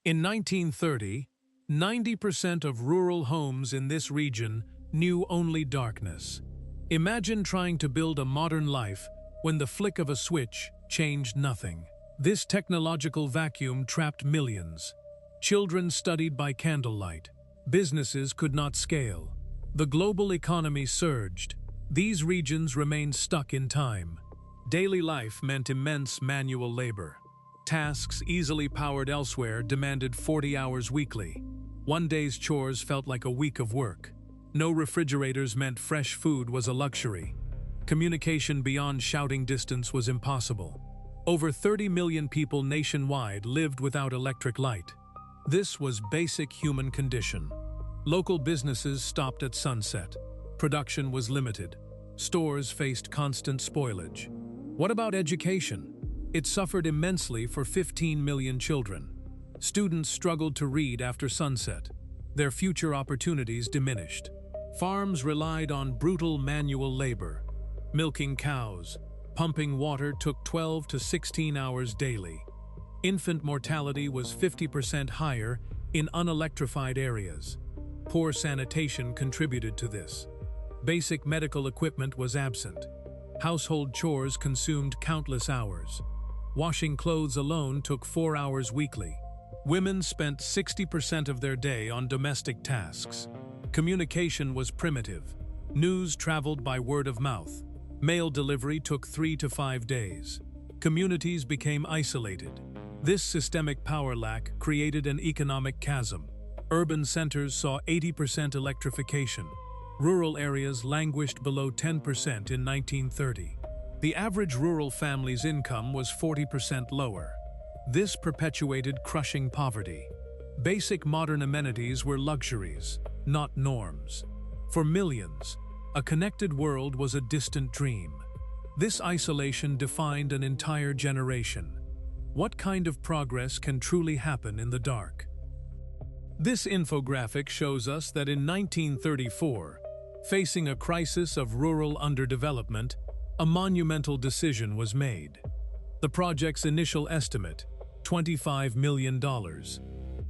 In 1930, 90% of rural homes in this region knew only darkness. Imagine trying to build a modern life when the flick of a switch changed nothing. This technological vacuum trapped millions. Children studied by candlelight. Businesses could not scale. The global economy surged. These regions remained stuck in time. Daily life meant immense manual labor. Tasks easily powered elsewhere demanded 40 hours weekly. One day's chores felt like a week of work. No refrigerators meant fresh food was a luxury. Communication beyond shouting distance was impossible. Over 30 million people nationwide lived without electric light. This was basic human condition. Local businesses stopped at sunset. Production was limited. Stores faced constant spoilage. What about education? It suffered immensely for 15 million children. Students struggled to read after sunset. Their future opportunities diminished. Farms relied on brutal manual labor. Milking cows, pumping water took 12 to 16 hours daily. Infant mortality was 50% higher in unelectrified areas. Poor sanitation contributed to this. Basic medical equipment was absent. Household chores consumed countless hours. Washing clothes alone took 4 hours weekly. Women spent 60% of their day on domestic tasks. Communication was primitive. News traveled by word of mouth. Mail delivery took 3 to 5 days. Communities became isolated. This systemic power lack created an economic chasm. Urban centers saw 80% electrification. Rural areas languished below 10% in 1930. The average rural family's income was 40% lower. This perpetuated crushing poverty. Basic modern amenities were luxuries, not norms. For millions, a connected world was a distant dream. This isolation defined an entire generation. What kind of progress can truly happen in the dark? This infographic shows us that in 1934, facing a crisis of rural underdevelopment, a monumental decision was made. The project's initial estimate, $25 million.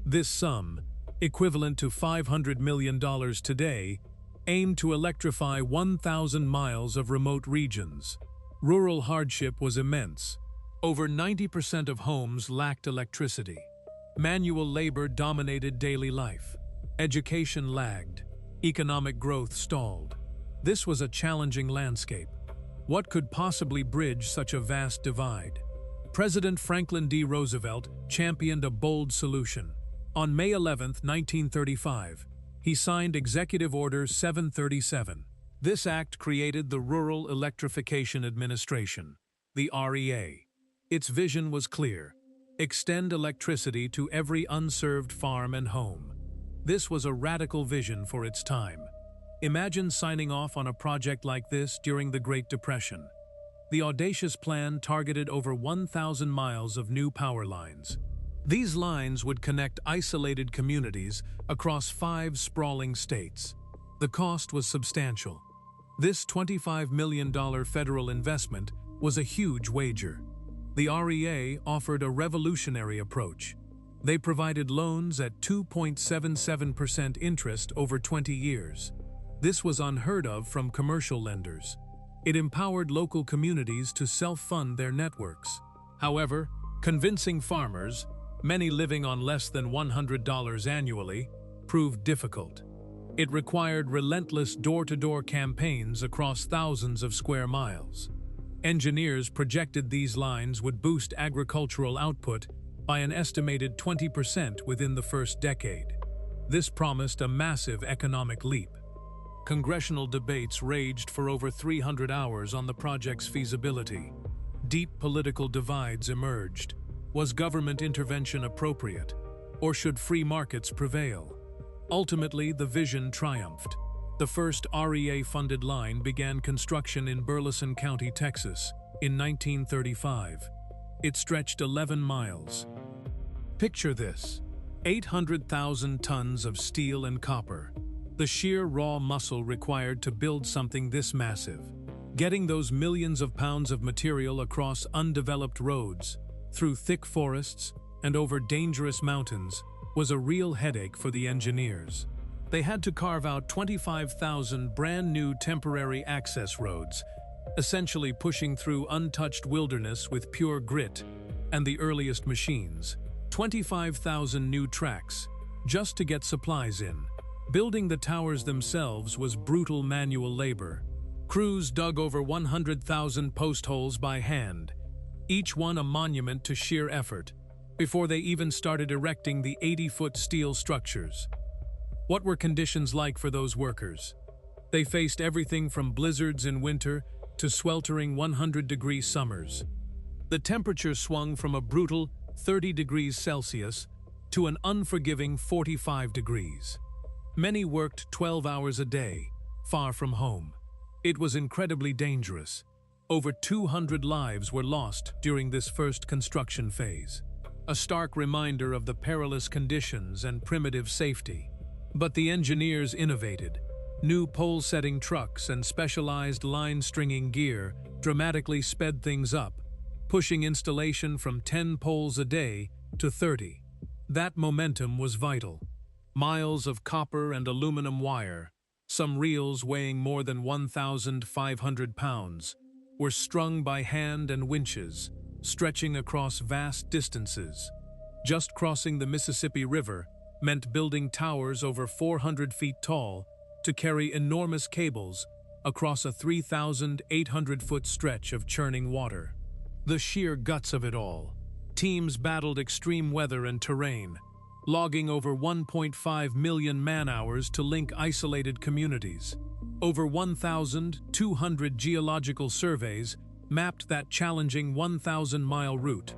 This sum, equivalent to $500 million today, aimed to electrify 1,000 miles of remote regions. Rural hardship was immense. Over 90% of homes lacked electricity. Manual labor dominated daily life. Education lagged. Economic growth stalled. This was a challenging landscape. What could possibly bridge such a vast divide? President Franklin D. Roosevelt championed a bold solution. On May 11, 1935, he signed Executive Order 737. This act created the Rural Electrification Administration, the REA. Its vision was clear: extend electricity to every unserved farm and home. This was a radical vision for its time. Imagine signing off on a project like this during the Great Depression. The audacious plan targeted over 1,000 miles of new power lines. These lines would connect isolated communities across 5 sprawling states. The cost was substantial. This $25 million federal investment was a huge wager. The REA offered a revolutionary approach. They provided loans at 2.77% interest over 20 years. This was unheard of from commercial lenders. It empowered local communities to self-fund their networks. However, convincing farmers, many living on less than $100 annually, proved difficult. It required relentless door-to-door campaigns across thousands of square miles. Engineers projected these lines would boost agricultural output by an estimated 20% within the first decade. This promised a massive economic leap. Congressional debates raged for over 300 hours on the project's feasibility. Deep political divides emerged. Was government intervention appropriate, or should free markets prevail? Ultimately, the vision triumphed. The first REA-funded line began construction in Burleson County, Texas, in 1935. It stretched 11 miles. Picture this: 800,000 tons of steel and copper. The sheer raw muscle required to build something this massive. Getting those millions of pounds of material across undeveloped roads, through thick forests, and over dangerous mountains was a real headache for the engineers. They had to carve out 25,000 brand-new temporary access roads, essentially pushing through untouched wilderness with pure grit and the earliest machines. 25,000 new tracks, just to get supplies in. Building the towers themselves was brutal manual labor. Crews dug over 100,000 post holes by hand, each one a monument to sheer effort, before they even started erecting the 80-foot steel structures. What were conditions like for those workers? They faced everything from blizzards in winter to sweltering 100-degree summers. The temperature swung from a brutal 30 degrees Celsius to an unforgiving 45 degrees. Many worked 12 hours a day, far from home. It was incredibly dangerous. Over 200 lives were lost during this first construction phase. A stark reminder of the perilous conditions and primitive safety. But the engineers innovated. New pole-setting trucks and specialized line-stringing gear dramatically sped things up, pushing installation from 10 poles a day to 30. That momentum was vital. Miles of copper and aluminum wire, some reels weighing more than 1,500 pounds, were strung by hand and winches, stretching across vast distances. Just crossing the Mississippi River meant building towers over 400 feet tall to carry enormous cables across a 3,800-foot stretch of churning water. The sheer guts of it all. Teams battled extreme weather and terrain, logging over 1.5 million man-hours to link isolated communities. Over 1,200 geological surveys mapped that challenging 1,000-mile route,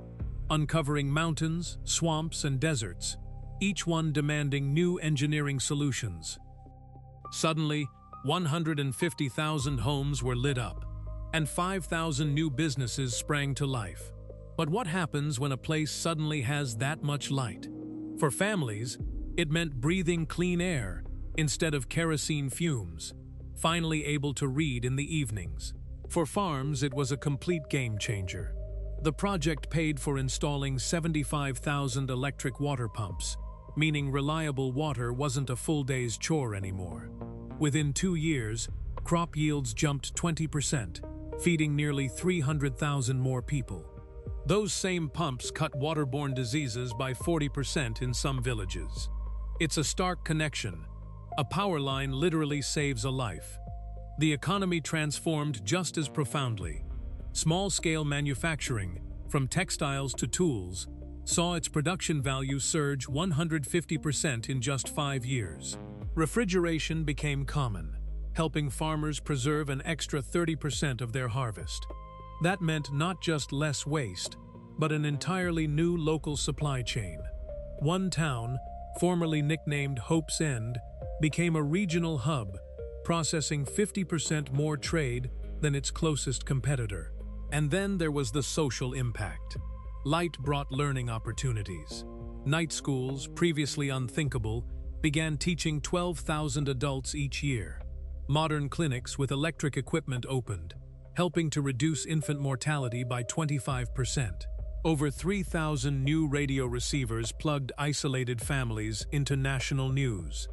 uncovering mountains, swamps, and deserts, each one demanding new engineering solutions. Suddenly, 150,000 homes were lit up, and 5,000 new businesses sprang to life. But what happens when a place suddenly has that much light? For families, it meant breathing clean air instead of kerosene fumes, finally able to read in the evenings. For farms, it was a complete game changer. The project paid for installing 75,000 electric water pumps, meaning reliable water wasn't a full day's chore anymore. Within 2 years, crop yields jumped 20%, feeding nearly 300,000 more people. Those same pumps cut waterborne diseases by 40% in some villages. It's a stark connection. A power line literally saves a life. The economy transformed just as profoundly. Small-scale manufacturing, from textiles to tools, saw its production value surge 150% in just 5 years. Refrigeration became common, helping farmers preserve an extra 30% of their harvest. That meant not just less waste, but an entirely new local supply chain. One town, formerly nicknamed Hope's End, became a regional hub, processing 50% more trade than its closest competitor. And then there was the social impact. Light brought learning opportunities. Night schools, previously unthinkable, began teaching 12,000 adults each year. Modern clinics with electric equipment opened, helping to reduce infant mortality by 25%. Over 3,000 new radio receivers plugged isolated families into national news.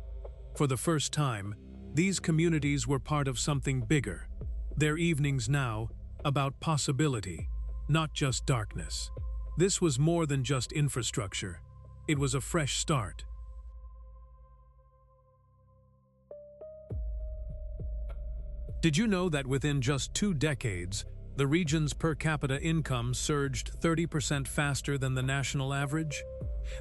For the first time, these communities were part of something bigger. Their evenings now about possibility, not just darkness. This was more than just infrastructure. It was a fresh start. Did you know that within just 2 decades, the region's per capita income surged 30% faster than the national average?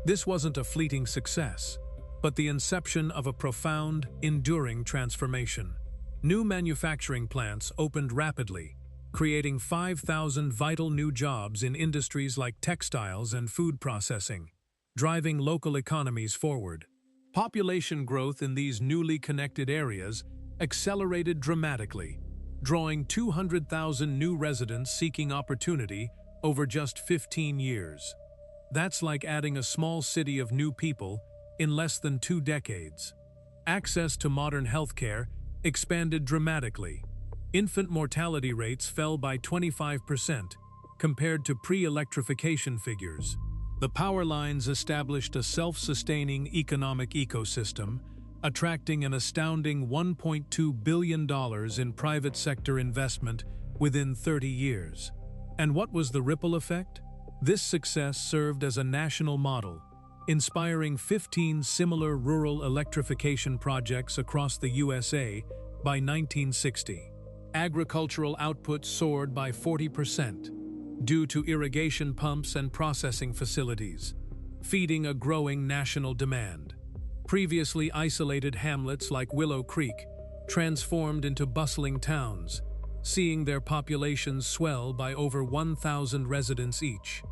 This wasn't a fleeting success, but the inception of a profound, enduring transformation. New manufacturing plants opened rapidly, creating 5,000 vital new jobs in industries like textiles and food processing, driving local economies forward. Population growth in these newly connected areas accelerated dramatically, drawing 200,000 new residents seeking opportunity over just 15 years. That's like adding a small city of new people in less than 2 decades. Access to modern healthcare expanded dramatically. Infant mortality rates fell by 25% compared to pre-electrification figures. The power lines established a self-sustaining economic ecosystem, attracting an astounding $1.2 billion in private sector investment within 30 years. And what was the ripple effect? This success served as a national model, inspiring 15 similar rural electrification projects across the USA by 1960. Agricultural output soared by 40% due to irrigation pumps and processing facilities, feeding a growing national demand. Previously isolated hamlets like Willow Creek transformed into bustling towns, seeing their populations swell by over 1,000 residents each.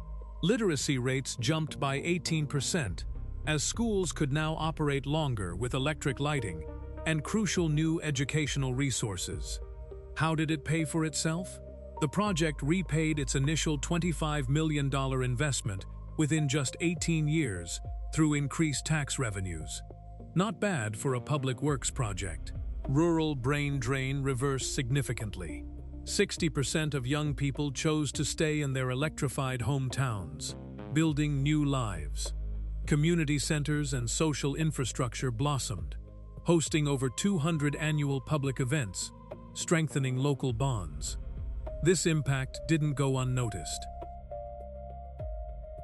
Literacy rates jumped by 18%, as schools could now operate longer with electric lighting and crucial new educational resources. How did it pay for itself? The project repaid its initial $25 million investment within just 18 years through increased tax revenues. Not bad for a public works project. Rural brain drain reversed significantly. 60% of young people chose to stay in their electrified hometowns, building new lives. Community centers and social infrastructure blossomed, hosting over 200 annual public events, strengthening local bonds. This impact didn't go unnoticed.